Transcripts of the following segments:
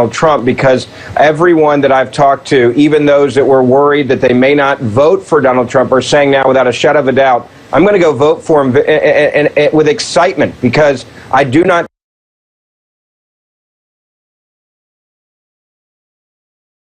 Donald Trump, because everyone that I've talked to, even those that were worried that they may not vote for Donald Trump, are saying now without a shadow of a doubt, I'm going to go vote for him and with excitement, because I do not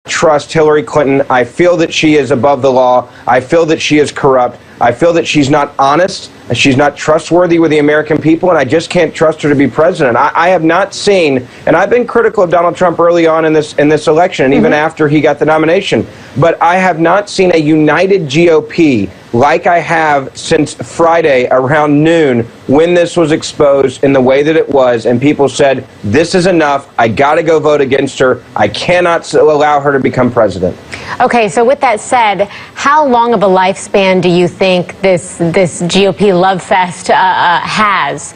trust Hillary Clinton. I feel that she is above the law. I feel that she is corrupt. I feel that she's not honest. She's not trustworthy with the American people, and I just can't trust her to be president. I have not seen, and I've been critical of Donald Trump early on in this election, and even after he got the nomination, but I have not seen a united GOP like I have since Friday around noon, when this was exposed in the way that it was, and people said, this is enough, I got to go vote against her, I cannot allow her to become president. Okay, so with that said, how long of a lifespan do you think this GOP love fest has?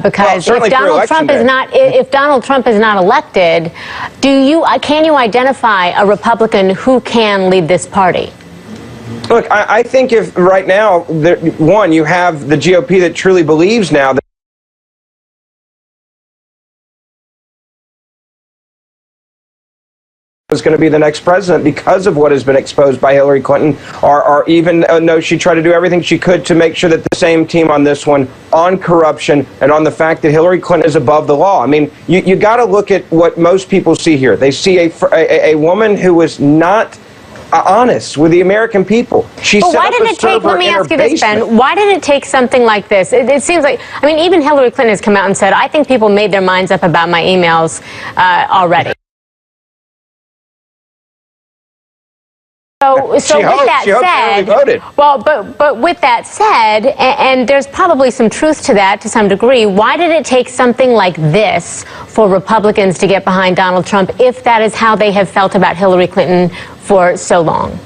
Because if Donald Trump is not elected, can you identify a Republican who can lead this party? Look, I think if right now, one, you have the GOP that truly believes now that is going to be the next president because of what has been exposed by Hillary Clinton, or even though she tried to do everything she could to make sure that the same team on this one, on corruption and on the fact that Hillary Clinton is above the law. I mean, you got to look at what most people see here. They see a woman who was not honest with the American people. Why did it take, let me ask you this, Ben, why did it take something like this? It seems like, I mean, even Hillary Clinton has come out and said, I think people made their minds up about my emails already. So with that said, well, but with that said, and there's probably some truth to that to some degree, why did it take something like this for Republicans to get behind Donald Trump if that is how they have felt about Hillary Clinton for so long?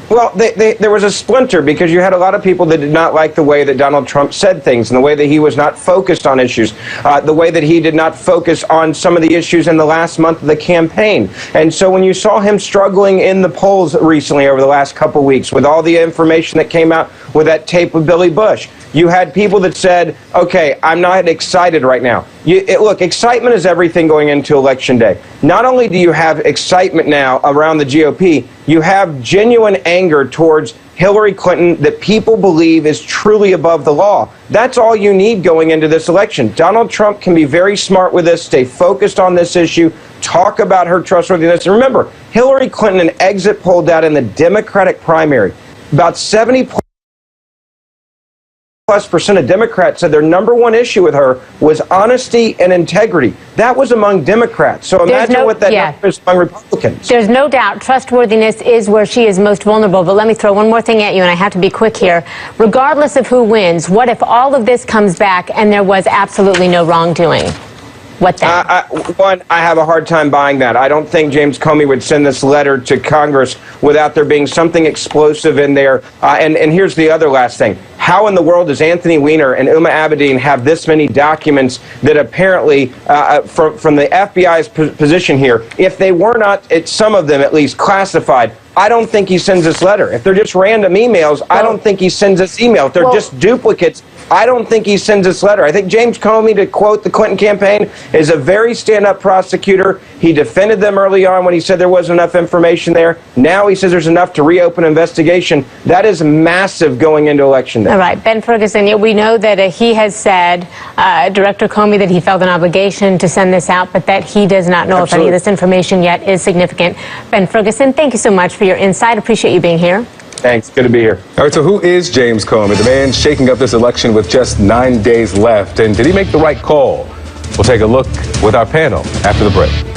Well, there was a splinter because you had a lot of people that did not like the way that Donald Trump said things and the way that he was not focused on issues, the way that he did not focus on some of the issues in the last month of the campaign. And so when you saw him struggling in the polls recently over the last couple of weeks with all the information that came out with that tape with Billy Bush, you had people that said, okay, I'm not excited right now. Look, excitement is everything going into Election Day. Not only do you have excitement now around the GOP, you have genuine anger towards Hillary Clinton that people believe is truly above the law. That's all you need going into this election. Donald Trump can be very smart with this, stay focused on this issue, talk about her trustworthiness. And remember, Hillary Clinton, an exit poll data in the Democratic primary, about 70+ of Democrats said their number one issue with her was honesty and integrity. That was among Democrats. So imagine what that number is among Republicans. There's no doubt trustworthiness is where she is most vulnerable. But let me throw one more thing at you, and I have to be quick here. Regardless of who wins, what if all of this comes back and there was absolutely no wrongdoing? What then? I have a hard time buying that. I don't think James Comey would send this letter to Congress without there being something explosive in there. And here's the other last thing. How in the world does Anthony Weiner and Huma Abedin have this many documents that apparently, from the FBI's position here, if they were not, some of them at least, classified, I don't think he sends this letter. If they're just random emails, I don't think he sends this email. If they're just duplicates, I don't think he sends this letter. I think James Comey, to quote the Clinton campaign, is a very stand-up prosecutor. He defended them early on when he said there wasn't enough information there. Now he says there's enough to reopen an investigation. That is massive going into Election Day. All right, Ben Ferguson, we know that he has said, Director Comey, that he felt an obligation to send this out, but that he does not know if any of this information yet is significant. Ben Ferguson, thank you so much for your insight. Appreciate you being here. Thanks. Good to be here. All right, so who is James Comey, the man shaking up this election with just 9 days left? And did he make the right call? We'll take a look with our panel after the break.